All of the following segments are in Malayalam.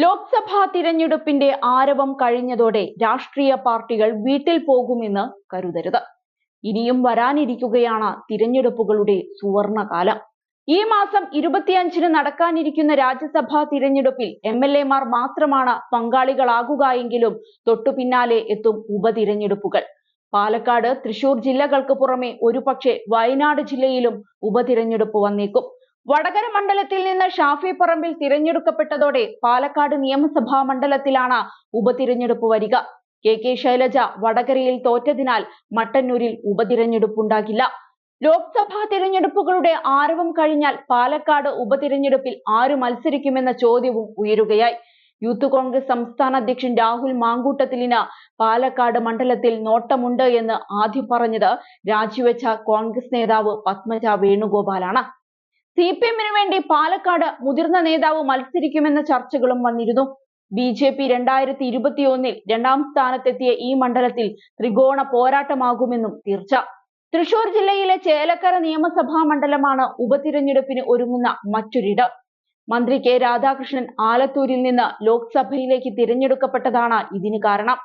ലോക്സഭാ തിരഞ്ഞെടുപ്പിന്റെ ആരവം കഴിഞ്ഞതോടെ രാഷ്ട്രീയ പാർട്ടികൾ വീട്ടിൽ പോകുമെന്ന് കരുതരുത്. ഇനിയും വരാനിരിക്കുകയാണ് തിരഞ്ഞെടുപ്പുകളുടെ സുവർണകാലം. ഈ മാസം 25-ന് നടക്കാനിരിക്കുന്ന രാജ്യസഭാ തിരഞ്ഞെടുപ്പിൽ MLA-മാർ മാത്രമാണ് പങ്കാളികളാകുക എങ്കിലും തൊട്ടു പിന്നാലെ എത്തും ഉപതിരഞ്ഞെടുപ്പുകൾ. പാലക്കാട്, തൃശൂർ ജില്ലകൾക്ക് പുറമെ ഒരുപക്ഷെ വയനാട് ജില്ലയിലും ഉപതിരഞ്ഞെടുപ്പ് വന്നേക്കും. വടകര മണ്ഡലത്തിൽ നിന്ന് ഷാഫി പറമ്പിൽ തിരഞ്ഞെടുക്കപ്പെട്ടതോടെ പാലക്കാട് നിയമസഭാ മണ്ഡലത്തിലാണ് ഉപതിരഞ്ഞെടുപ്പ് വരിക. KK ശൈലജ വടകരയിൽ തോറ്റതിനാൽ മട്ടന്നൂരിൽ ഉപതിരഞ്ഞെടുപ്പുണ്ടാകില്ല. ലോക്സഭാ തിരഞ്ഞെടുപ്പുകളുടെ ആരവം കഴിഞ്ഞാൽ പാലക്കാട് ഉപതിരഞ്ഞെടുപ്പിൽ ആര് മത്സരിക്കുമെന്ന ചോദ്യവും ഉയരുകയായി. യൂത്ത് കോൺഗ്രസ് സംസ്ഥാന അധ്യക്ഷൻ രാഹുൽ മാങ്കൂട്ടത്തിലിന് പാലക്കാട് മണ്ഡലത്തിൽ നോട്ടമുണ്ട് എന്ന് ആദ്യം പറഞ്ഞത് രാജിവെച്ച കോൺഗ്രസ് നേതാവ് പത്മജ വേണുഗോപാലാണ്. CPM-ന് വേണ്ടി പാലക്കാട് മുതിർന്ന നേതാവ് മത്സരിക്കുമെന്ന ചർച്ചകളും വന്നിരുന്നു. BJP 2021-ൽ രണ്ടാം സ്ഥാനത്തെത്തിയ ഈ മണ്ഡലത്തിൽ ത്രികോണ പോരാട്ടമാകുമെന്നും തീർച്ച. തൃശൂർ ജില്ലയിലെ ചേലക്കര നിയമസഭാ മണ്ഡലമാണ് ഉപതിരഞ്ഞെടുപ്പിന് ഒരുങ്ങുന്ന മറ്റൊരിടം. മന്ത്രി K രാധാകൃഷ്ണൻ ആലത്തൂരിൽ നിന്ന് ലോക്സഭയിലേക്ക് തിരഞ്ഞെടുക്കപ്പെട്ടതാണ് ഇതിന് കാരണം.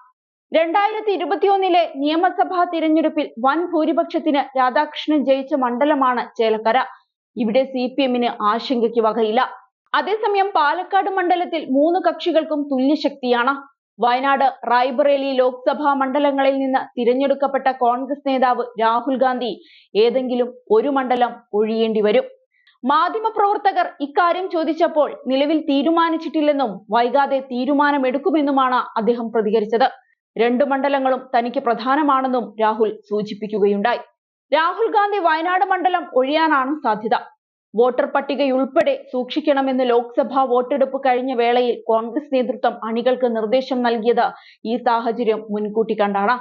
2021-ലെ നിയമസഭാ തിരഞ്ഞെടുപ്പിൽ വൻ ഭൂരിപക്ഷത്തിന് രാധാകൃഷ്ണൻ ജയിച്ച മണ്ഡലമാണ് ചേലക്കര. ഇവിടെ CPM-ന് ആശങ്കയ്ക്ക് വകയില്ല. അതേസമയം പാലക്കാട് മണ്ഡലത്തിൽ 3 കക്ഷികൾക്കും തുല്യശക്തിയാണ്. വയനാട്, റായ്ബറേലി ലോക്സഭാ മണ്ഡലങ്ങളിൽ നിന്ന് തിരഞ്ഞെടുക്കപ്പെട്ട കോൺഗ്രസ് നേതാവ് രാഹുൽ ഗാന്ധി ഏതെങ്കിലും ഒരു മണ്ഡലം ഒഴിയേണ്ടി വരും. മാധ്യമപ്രവർത്തകർ ഇക്കാര്യം ചോദിച്ചപ്പോൾ നിലവിൽ തീരുമാനിച്ചിട്ടില്ലെന്നും വൈകാതെ തീരുമാനമെടുക്കുമെന്നുമാണ് അദ്ദേഹം പ്രതികരിച്ചത്. 2 മണ്ഡലങ്ങളും തനിക്ക് പ്രധാനമാണെന്നും രാഹുൽ സൂചിപ്പിക്കുകയുണ്ടായി. രാഹുൽ ഗാന്ധി വയനാട് മണ്ഡലം ഒഴിയാനാണ് സാധ്യത. വോട്ടർ പട്ടികയുൾപ്പെടെ സൂക്ഷിക്കണമെന്ന് ലോക്സഭാ വോട്ടെടുപ്പ് കഴിഞ്ഞ വേളയിൽ കോൺഗ്രസ് നേതൃത്വം അണികൾക്ക് നിർദ്ദേശം നൽകിയത് ഈ സാഹചര്യം മുൻകൂട്ടി കണ്ടാണ്.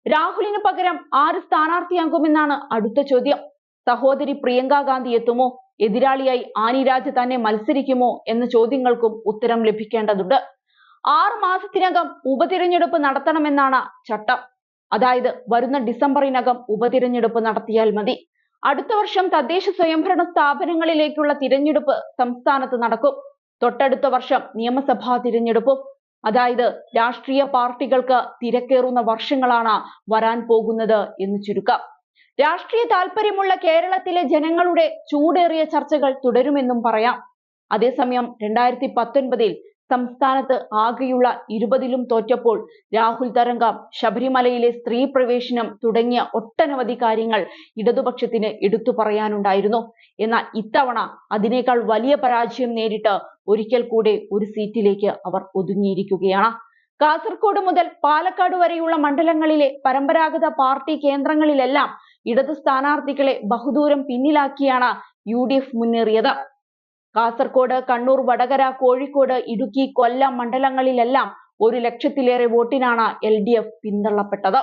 രാഹുലിന് പകരം ആര് സ്ഥാനാർത്ഥിയാകുമെന്നാണ് അടുത്ത ചോദ്യം. സഹോദരി പ്രിയങ്ക ഗാന്ധി എത്തുമോ? എതിരാളിയായി ആനി രാജ തന്നെ മത്സരിക്കുമോ എന്ന ചോദ്യങ്ങൾക്കും ഉത്തരം ലഭിക്കേണ്ടതുണ്ട്. 6 മാസത്തിനകം ഉപതിരഞ്ഞെടുപ്പ് നടത്തണമെന്നാണ് ചട്ടം. അതായത് വരുന്ന ഡിസംബറിനകം ഉപതിരഞ്ഞെടുപ്പ് നടത്തിയാൽ മതി. അടുത്ത വർഷം തദ്ദേശ സ്വയംഭരണ സ്ഥാപനങ്ങളിലേക്കുള്ള തിരഞ്ഞെടുപ്പ് സംസ്ഥാനത്ത് നടക്കും. തൊട്ടടുത്ത വർഷം നിയമസഭാ തിരഞ്ഞെടുപ്പും. അതായത് രാഷ്ട്രീയ പാർട്ടികൾക്ക് തിരക്കേറുന്ന വർഷങ്ങളാണ് വരാൻ പോകുന്നത് എന്ന് ചുരുക്കം. രാഷ്ട്രീയ താല്പര്യമുള്ള കേരളത്തിലെ ജനങ്ങളുടെ ചൂടേറിയ ചർച്ചകൾ തുടരുമെന്നും പറയാം. അതേസമയം 2019-ൽ സംസ്ഥാനത്ത് ആകെയുള്ള 20-ലും തോറ്റപ്പോൾ രാഹുൽ തരംഗം, ശബരിമലയിലെ സ്ത്രീ പ്രവേശനം തുടങ്ങിയ ഒട്ടനവധി കാര്യങ്ങൾ ഇടതുപക്ഷത്തിന് എടുത്തു പറയാനുണ്ടായിരുന്നു. എന്നാൽ ഇത്തവണ അതിനേക്കാൾ വലിയ പരാജയം നേരിട്ട് ഒരിക്കൽ കൂടെ ഒരു സീറ്റിലേക്ക് അവർ ഒതുങ്ങിയിരിക്കുകയാണ്. കാസർഗോഡ് മുതൽ പാലക്കാട് വരെയുള്ള മണ്ഡലങ്ങളിലെ പരമ്പരാഗത പാർട്ടി കേന്ദ്രങ്ങളിലെല്ലാം ഇടതു സ്ഥാനാർത്ഥികളെ ബഹുദൂരം പിന്നിലാക്കിയാണ് UDF മുന്നേറിയത്. കാസർഗോഡ്, കണ്ണൂർ, വടകര, കോഴിക്കോട്, ഇടുക്കി, കൊല്ലം മണ്ഡലങ്ങളിലെല്ലാം 1 ലക്ഷത്തിലേറെ വോട്ടിനാണ് LDF പിന്തള്ളപ്പെട്ടത്.